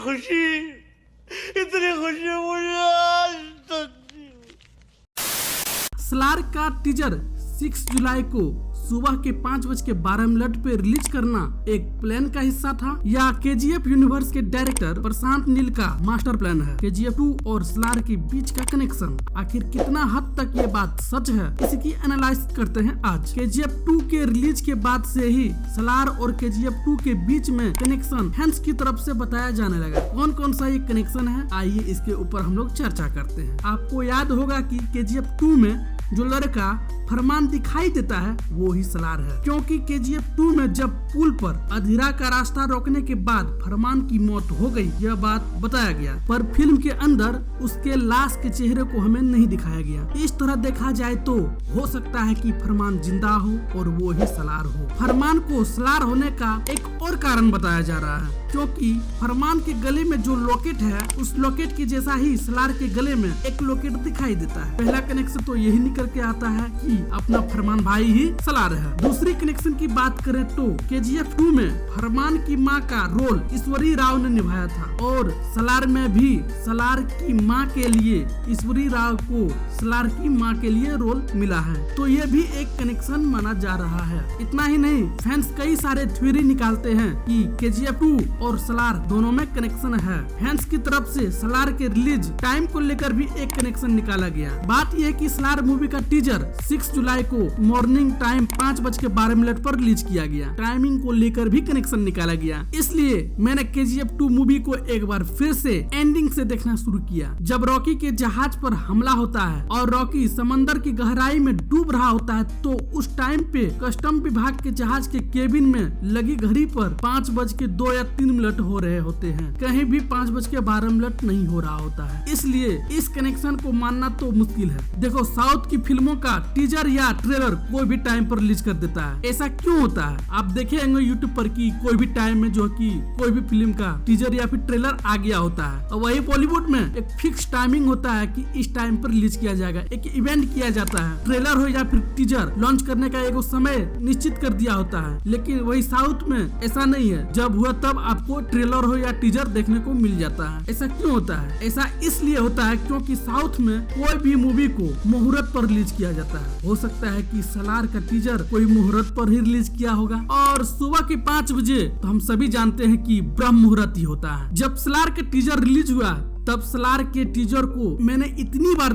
इतनी खुशी मुझे आज तक नहीं हुई। सलार का टीजर 6 जुलाई को सुबह के 5:12 पे रिलीज करना एक प्लान का हिस्सा था या केजीएफ यूनिवर्स के डायरेक्टर प्रशांत नील का मास्टर प्लान है। केजीएफ 2 और सलार के बीच का कनेक्शन आखिर कितना हद तक ये बात सच है, इसी की एनालाइज करते हैं आज। केजीएफ 2 के रिलीज के बाद से ही सलार और केजीएफ 2 के बीच में कनेक्शन फैंस की तरफ से बताया जाने लगा। कौन कौन सा ये कनेक्शन है, आइए इसके ऊपर हम लोग चर्चा करते हैं। आपको याद होगा कि केजीएफ 2 में जो लड़का फरमान दिखाई देता है वो ही सलार है, क्योंकि केजीएफ 2 में जब पुल पर अधीरा का रास्ता रोकने के बाद फरमान की मौत हो गई, यह बात बताया गया, पर फिल्म के अंदर उसके लाश के चेहरे को हमें नहीं दिखाया गया। इस तरह देखा जाए तो हो सकता है कि फरमान जिंदा हो और वो ही सलार हो। फरमान को सलार होने का एक और कारण बताया जा रहा है, क्योंकि फरमान के गले में जो लॉकेट है उस लॉकेट के जैसा ही सलार के गले में एक लॉकेट दिखाई देता है। पहला कनेक्शन तो यही निकल के आता है कि अपना फरमान भाई ही सलार है। दूसरी कनेक्शन की बात करें तो केजीएफ 2 में फरमान की मां का रोल ईश्वरी राव ने निभाया था और सलार में भी सलार की मां के लिए ईश्वरी राव को सलार की मां के लिए रोल मिला है, तो ये भी एक कनेक्शन माना जा रहा है। इतना ही नहीं, फैंस कई सारे थ्योरी निकालते हैं कि केजीएफ 2 और सलार दोनों में कनेक्शन है। फैंस की तरफ से सलार के रिलीज टाइम को लेकर भी एक कनेक्शन निकाला गया। बात यह है कि सलार मूवी का टीजर 6 जुलाई को मॉर्निंग टाइम 5:12 पर रिलीज किया गया। टाइमिंग को लेकर भी कनेक्शन निकाला गया, इसलिए मैंने केजीएफ 2 मूवी को एक बार फिर से एंडिंग से देखना शुरू किया। जब रॉकी के जहाज पर हमला होता है और रॉकी समंदर की गहराई में डूब रहा होता है, तो उस टाइम पे कस्टम विभाग के जहाज के केबिन में लगी घड़ी पर 5:02 या 3 हो रहे होते हैं, कहीं भी 5:12 नहीं हो रहा होता है। इसलिए इस कनेक्शन को मानना तो मुश्किल है। देखो, साउथ की फिल्मों का टीजर या ट्रेलर कोई भी टाइम पर रिलीज कर देता है। ऐसा क्यों होता है? आप देखेंगे यूट्यूब पर कि कोई भी टाइम में जो कि कोई भी फिल्म का टीजर या फिर ट्रेलर आ गया होता है, और वही बॉलीवुड में एक फिक्स टाइमिंग होता है कि इस टाइम पर रिलीज किया जाएगा। एक इवेंट किया जाता है, ट्रेलर हो या फिर टीजर लॉन्च करने का एक समय निश्चित कर दिया होता है। लेकिन वही साउथ में ऐसा नहीं है, जब हुआ तब आपको ट्रेलर हो या टीजर देखने को मिल जाता है। ऐसा क्यों होता है? ऐसा इसलिए होता है क्योंकि साउथ में कोई भी मूवी को मुहूर्त पर रिलीज किया जाता है। हो सकता है कि सलार का टीजर कोई मुहूर्त पर ही रिलीज किया होगा, और सुबह के 5 बजे तो हम सभी जानते हैं कि ब्रह्म मुहूर्त ही होता है। जब सलार का टीजर रिलीज हुआ तब सलार के टीजर को मैंने इतनी बार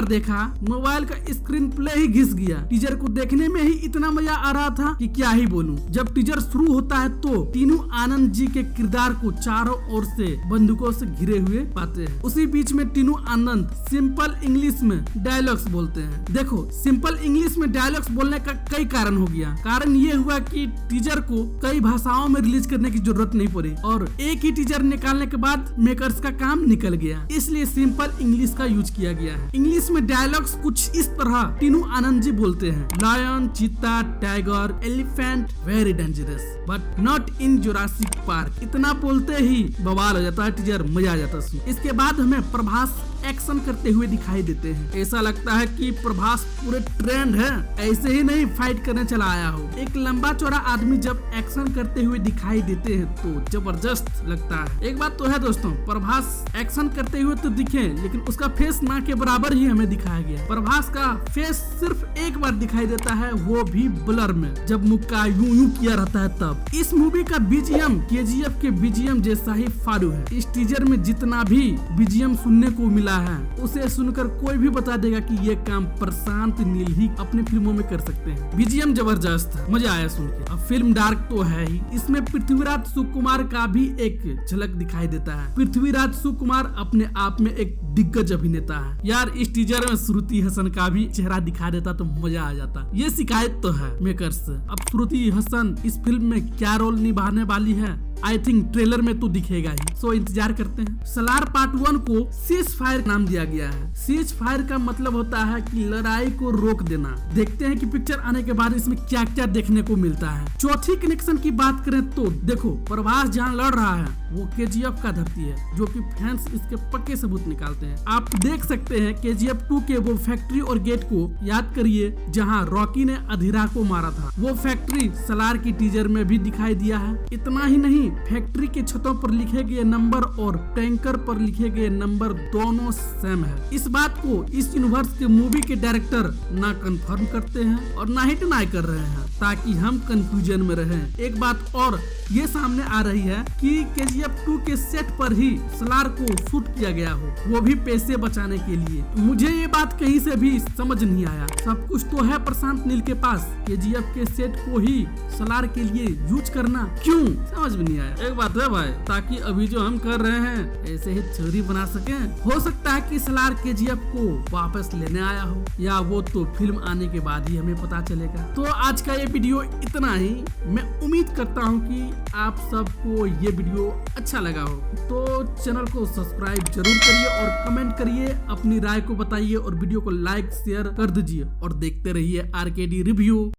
देखा मोबाइल का स्क्रीन प्ले ही घिस गया। टीजर को देखने में ही इतना मजा आ रहा था कि क्या ही बोलूं। जब टीजर शुरू होता है तो टीनू आनंद जी के किरदार को चारों ओर से बंदूकों से घिरे हुए पाते हैं। उसी बीच में टीनू आनंद सिंपल इंग्लिश में डायलॉग्स बोलते हैं। देखो, सिंपल इंग्लिश में डायलॉग्स बोलने का कई कारण हो गया। कारण ये हुआ कि टीजर को कई भाषाओं में रिलीज करने की जरूरत नहीं पड़ी और एक ही टीजर निकालने के बाद मेकर्स का काम निकल गया, इसलिए सिंपल इंग्लिश का यूज किया गया है। इंग्लिश में डायलॉग्स कुछ इस तरह टीनू आनंद जी बोलते हैं: लायन, चीता, tiger, elephant, very dangerous but not in Jurassic park. इतना बोलते ही बवाल हो जाता है टीजर, मजा आ जाता है। इसके बाद हमें प्रभास एक्शन करते हुए दिखाई देते हैं। ऐसा लगता है कि प्रभास पूरे ट्रेंड है, ऐसे ही नहीं फाइट करने चला आया हो। एक लंबा चौड़ा आदमी जब एक्शन करते हुए दिखाई देते हैं तो जबरदस्त लगता है। एक बात तो है दोस्तों, प्रभास एक्शन करते हुए तो दिखे, लेकिन उसका फेस ना के बराबर ही हमें दिखाया गया। प्रभास का फेस सिर्फ एक बार दिखाई देता है, वो भी ब्लर में, जब मुक्का यूं किया रहता है तब। इस मूवी का बीजीएम केजीएफ के बीजीएम जैसा ही फाड़ू है। इस टीजर में जितना भी बीजीएम सुनने को मिला है, उसे सुनकर कोई भी बता देगा कि ये काम प्रशांत नील ही अपनी फिल्मों में कर सकते हैं। बीजीएम जबरदस्त है, मजा आया सुन के। अब फिल्म डार्क तो है ही, इसमें पृथ्वीराज सुकुमार का भी एक झलक दिखाई देता है। पृथ्वीराज सुकुमार अपने आप में एक दिग्गज अभिनेता है। यार, इस टीजर में श्रुति हसन का भी चेहरा दिखा देता तो मजा आ जाता। ये शिकायत तो है मेकर्स से। अब श्रुति हसन इस फिल्म में क्या रोल निभाने वाली है, आई थिंक ट्रेलर में तो दिखेगा ही, सो इंतजार करते हैं। सलार पार्ट 1 को सीज फायर फायर नाम दिया गया है। सीज फायर का मतलब होता है कि लड़ाई को रोक देना। देखते हैं कि पिक्चर आने के बाद इसमें क्या क्या देखने को मिलता है। चौथी कनेक्शन की बात करें तो देखो, प्रभास जहाँ लड़ रहा है वो KGF का धरती है, जो कि फैंस इसके पक्के सबूत निकालते हैं। आप देख सकते हैं KGF 2 के वो फैक्ट्री और गेट को याद करिए जहां रॉकी ने अधीरा को मारा था। वो फैक्ट्री सलार की टीजर में भी दिखाई दिया है। इतना ही नहीं, फैक्ट्री के छतों पर लिखे गए नंबर और टैंकर पर लिखे गए नंबर दोनों सेम है। इस बात को इस यूनिवर्स के मूवी के डायरेक्टर ना कंफर्म करते हैं और ना ही डिनाई कर रहे हैं, ताकि हम कंफ्यूजन में रहें। एक बात और ये सामने आ रही है कि KGF 2 के सेट पर ही सलार को शूट किया गया हो, वो भी पैसे बचाने के लिए। मुझे ये बात कहीं से भी समझ नहीं आया। सब कुछ तो है प्रशांत नील के पास, KGF के सेट को ही सलार के लिए यूज करना क्यों, समझ में नहीं आया। एक बात है भाई, ताकि अभी जो हम कर रहे हैं ऐसे ही थ्योरी बना सके। हो सकता है कि सलार KGF को वापस लेने आया हो, या वो तो फिल्म आने के बाद ही हमें पता चलेगा। तो आज का ये वीडियो इतना ही। मैं उम्मीद करता हूँ कि आप सबको ये वीडियो अच्छा लगा हो, तो चैनल को सब्सक्राइब जरूर करिए और कमेंट करिए, अपनी राय को बताइए और वीडियो को लाइक शेयर कर दीजिए और देखते रहिए RKD रिव्यू।